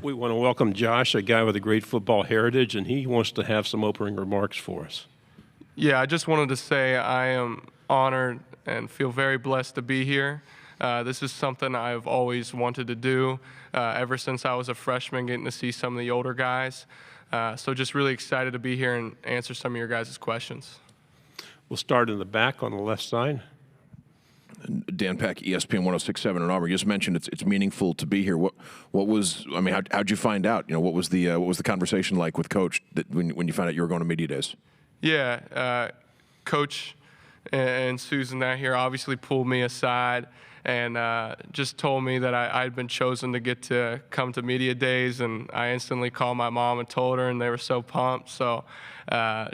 We want to welcome Josh, a guy with a great football heritage, and he wants to have some opening remarks for us. Yeah, I just wanted to say I am honored and feel very blessed to be here. This is something I've always wanted to do ever since I was a freshman, getting to see some of the older guys. So just really excited to be here and answer some of your guys' questions. We'll start in the back on the left side. Dan Peck, ESPN 106.7 in Auburn. You just mentioned it's meaningful to be here. What was, I mean, how'd you find out? You know, what was the conversation like with Coach when you found out you were going to media days? Yeah, Coach and Susan out here obviously pulled me aside and just told me that I'd been chosen to get to come to media days, and I instantly called my mom and told her, and they were so pumped. So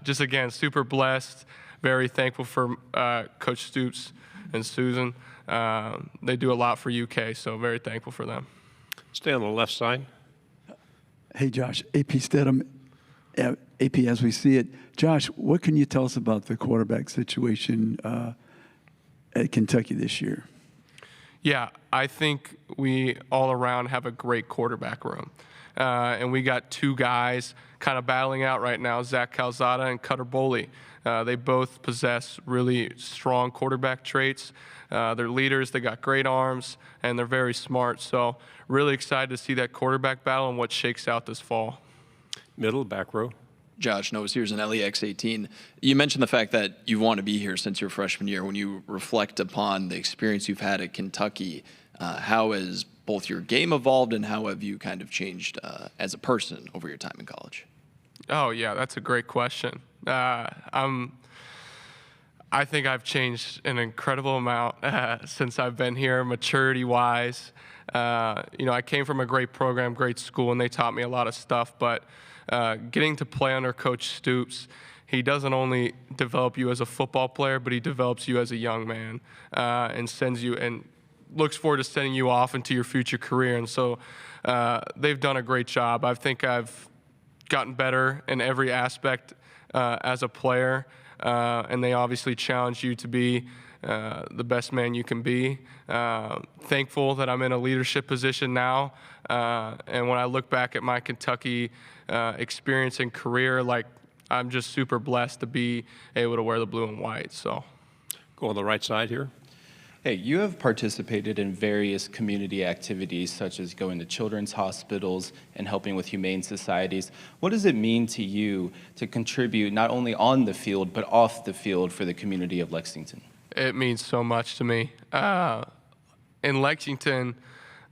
just again, super blessed, very thankful for Coach Stoops and Susan. They do a lot for UK, so very thankful for them. Stay on the left side. Hey, Josh, AP Stedham, AP as we see it. Josh, what can you tell us about the quarterback situation at Kentucky this year? Yeah, I think we all around have a great quarterback room. And we got two guys kind of battling out right now, Zach Calzada and Cutter Boley. They both possess really strong quarterback traits. They're leaders, they got great arms, and they're very smart. So really excited to see that quarterback battle and what shakes out this fall. Middle, back row. Josh, Noah Sears and LEX18. You mentioned the fact that you want to be here since your freshman year. When you reflect upon the experience you've had at Kentucky, how has both your game evolved and how have you kind of changed as a person over your time in college? Oh, yeah, that's a great question. I think I've changed an incredible amount since I've been here, maturity-wise. You know, I came from a great program, great school, and they taught me a lot of stuff, but getting to play under Coach Stoops, he doesn't only develop you as a football player, but he develops you as a young man and sends you and looks forward to sending you off into your future career. And so they've done a great job. I think I've gotten better in every aspect as a player, and they obviously challenge you to be the best man you can be. Thankful that I'm in a leadership position now, and when I look back at my Kentucky experience and career, like, I'm just super blessed to be able to wear the blue and white. So, Go on the right side here. Hey, you have participated in various community activities such as going to children's hospitals and helping with humane societies. What does it mean to you to contribute not only on the field but off the field for the community of Lexington? it means so much to me. In Lexington,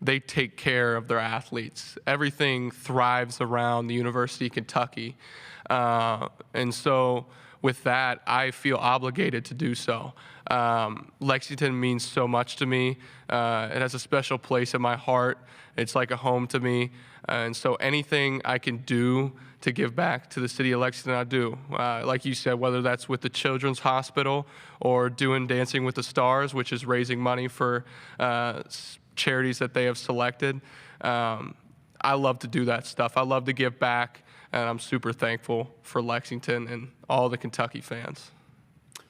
they take care of their athletes. Everything thrives around the University of Kentucky. And so with that, I feel obligated to do so. Lexington means so much to me. It has a special place in my heart. It's like a home to me. And so anything I can do to give back to the city of Lexington, I do. Like you said, whether that's with the Children's Hospital or doing Dancing with the Stars, which is raising money for charities that they have selected. I love to do that stuff. I love to give back, and I'm super thankful for Lexington and all the Kentucky fans.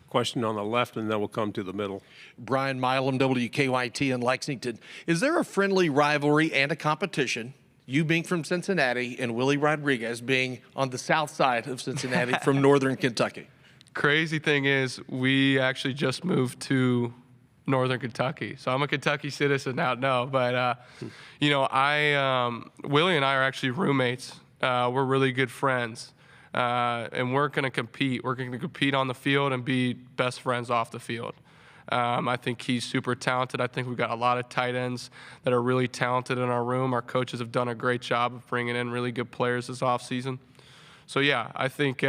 Question on the left, and then we'll come to the middle. Brian Milam, WKYT in Lexington. Is there a friendly rivalry and a competition, you being from Cincinnati and Willie Rodriguez being on the south side of Cincinnati from northern Kentucky? Crazy thing is, we actually just moved to northern Kentucky. So I'm a Kentucky citizen now, but you know, Willie and I are actually roommates. We're really good friends. And we're going to compete. We're going to compete on the field and be best friends off the field. I think he's super talented. I think we've got a lot of tight ends that are really talented in our room. Our coaches have done a great job of bringing in really good players this offseason. So, yeah, I think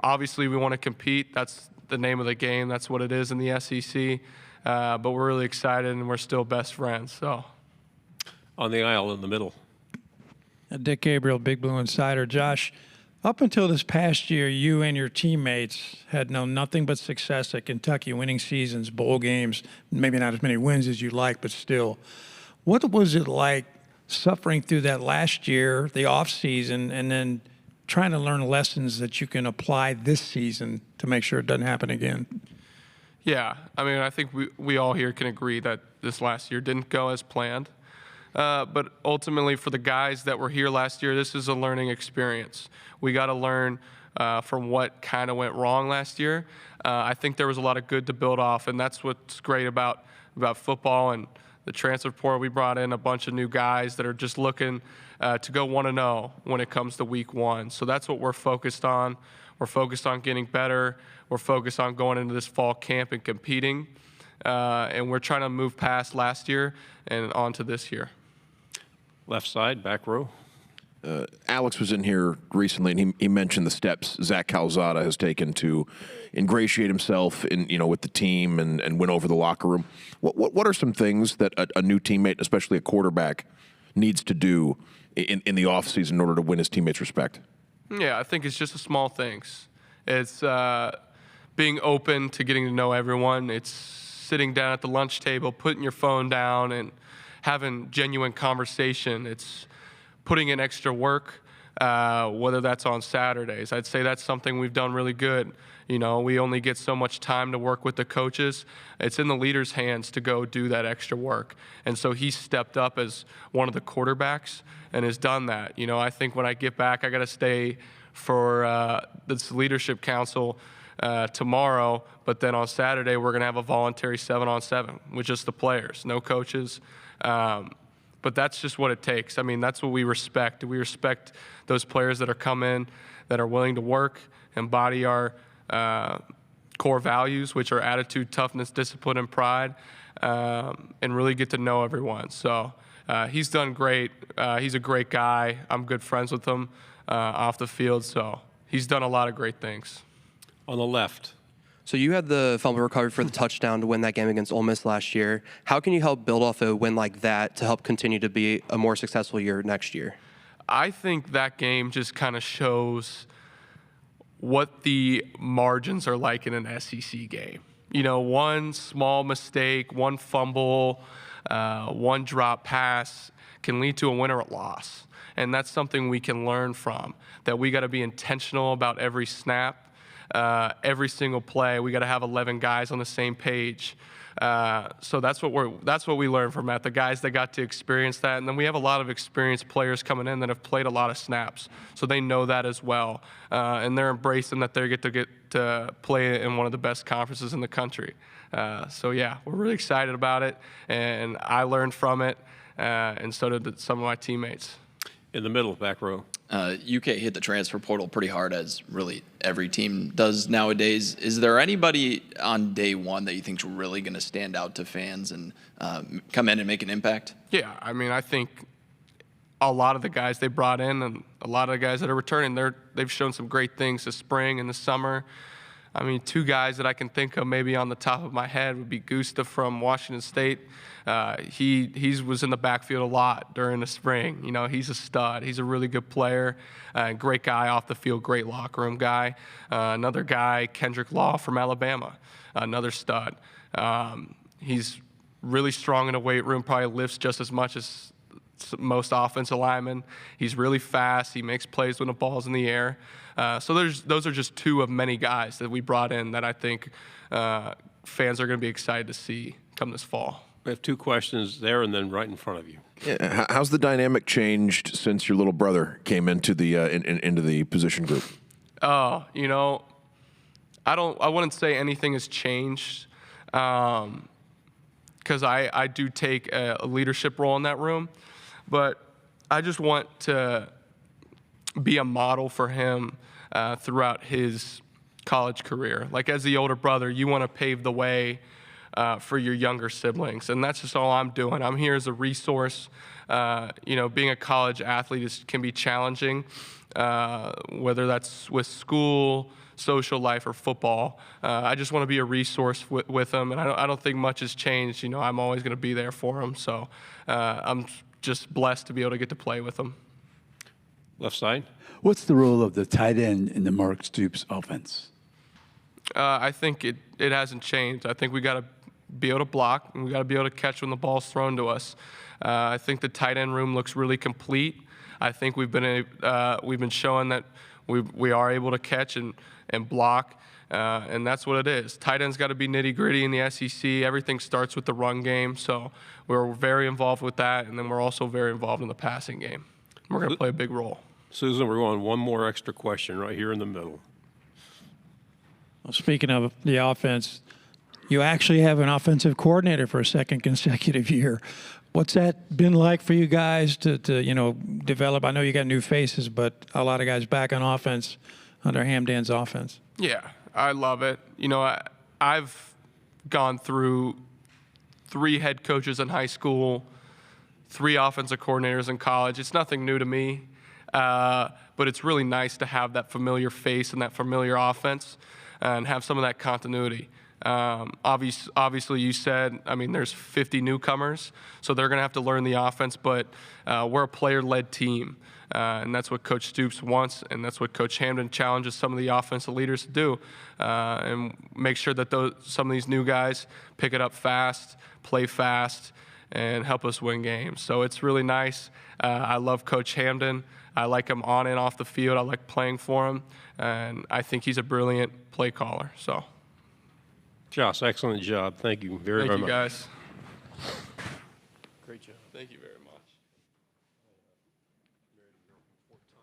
obviously we want to compete. That's the name of the game. That's what it is in the SEC. But we're really excited, and we're still best friends. So, on the aisle in the middle. Dick Gabriel, Big Blue Insider. Josh, up until this past year, you and your teammates had known nothing but success at Kentucky, winning seasons, bowl games, maybe not as many wins as you'd like, but still. What was it like suffering through that last year, the off season, and then trying to learn lessons that you can apply this season to make sure it doesn't happen again? Yeah, I mean, I think we all here can agree that this last year didn't go as planned. But ultimately, for the guys that were here last year, this is a learning experience. We got to learn from what kind of went wrong last year. I think there was a lot of good to build off, and that's what's great about football and the transfer portal. We brought in a bunch of new guys that are just looking to go 1-0 when it comes to week 1. So that's what we're focused on. We're focused on getting better. We're focused on going into this fall camp and competing. And we're trying to move past last year and on to this year. Left side, back row. Alex was in here recently, and he mentioned the steps Zach Calzada has taken to ingratiate himself in, with the team and win over the locker room. What are some things that a new teammate, especially a quarterback, needs to do in the offseason in order to win his teammates' respect? Yeah, I think it's just the small things. It's being open to getting to know everyone. It's sitting down at the lunch table, putting your phone down, and having genuine conversation. It's putting in extra work, whether that's on Saturdays. I'd say that's something we've done really good. We only get so much time to work with the coaches. It's in the leader's hands to go do that extra work. And so he stepped up as one of the quarterbacks and has done that. I think when I get back, I got to stay for this leadership council tomorrow, but then on Saturday, we're going to have a voluntary 7-on-7 with just the players, no coaches. But that's just what it takes. I mean, that's what we respect. We respect those players that are coming, that are willing to work, embody our core values, which are attitude, toughness, discipline, and pride, and really get to know everyone. So he's done great. He's a great guy. I'm good friends with him off the field. So he's done a lot of great things. On the left. So you had the fumble recovery for the touchdown to win that game against Ole Miss last year. How can you help build off a win like that to help continue to be a more successful year next year? I think that game just kind of shows what the margins are like in an SEC game. One small mistake, one fumble, one drop pass can lead to a win or a loss. And that's something we can learn from, that we got to be intentional about every snap. Every single play, we got to have 11 guys on the same page. So that's what we learned from that. The guys that got to experience that, and then we have a lot of experienced players coming in that have played a lot of snaps, so they know that as well, and they're embracing that they get to play in one of the best conferences in the country. So yeah, we're really excited about it, and I learned from it, and so did some of my teammates. In the middle, back row. UK hit the transfer portal pretty hard, as really every team does nowadays. Is there anybody on day one that you think is really going to stand out to fans and come in and make an impact? Yeah, I mean, I think a lot of the guys they brought in and a lot of the guys that are returning, they've shown some great things this spring and this summer. I mean, two guys that I can think of maybe on the top of my head would be Gusta from Washington State. He was in the backfield a lot during the spring. He's a stud. He's a really good player, great guy off the field, great locker room guy. Another guy, Kendrick Law from Alabama, another stud. He's really strong in the weight room, probably lifts just as much as most offensive linemen. He's really fast. He makes plays when the ball's in the air. So those are just two of many guys that we brought in that I think fans are going to be excited to see come this fall. We have two questions there and then right in front of you. Yeah, how's the dynamic changed since your little brother came into the into the position group? I wouldn't say anything has changed because I do take a leadership role in that room, but I just want to be a model for him throughout his college career. Like, as the older brother, you want to pave the way for your younger siblings, and that's just all I'm doing. I'm here as a resource. Being a college athlete can be challenging, whether that's with school, social life, or football. I just want to be a resource with them, and I don't think much has changed. I'm always going to be there for them, so I'm just blessed to be able to get to play with them. Left side. What's the role of the tight end in the Mark Stoops offense? I think it hasn't changed. I think we got to be able to block, and we got to be able to catch when the ball's thrown to us. I think the tight end room looks really complete. I think we've been showing that we are able to catch and block And that's what it is. Tight end's got to be nitty-gritty in the SEC. Everything starts with the run game, so we're very involved with that, and then we're also very involved in the passing game. We're going to play a big role. Susan, we're going one more extra question right here in the middle. Well, speaking of the offense, you actually have an offensive coordinator for a second consecutive year. What's that been like for you guys to develop? I know you got new faces, but a lot of guys back on offense under Hamdan's offense. Yeah, I love it. I've gone through 3 head coaches in high school, 3 offensive coordinators in college. It's nothing new to me, but it's really nice to have that familiar face and that familiar offense and have some of that continuity. Obviously, you said, there's 50 newcomers, so they're going to have to learn the offense, but we're a player-led team, and that's what Coach Stoops wants, and that's what Coach Hamdan challenges some of the offensive leaders to do, and make sure that some of these new guys pick it up fast, play fast, and help us win games. So it's really nice. I love Coach Hamdan. I like him on and off the field. I like playing for him, and I think he's a brilliant play caller. So. Josh, excellent job. Thank you very much. Thank you, guys. Great job. Thank you very much.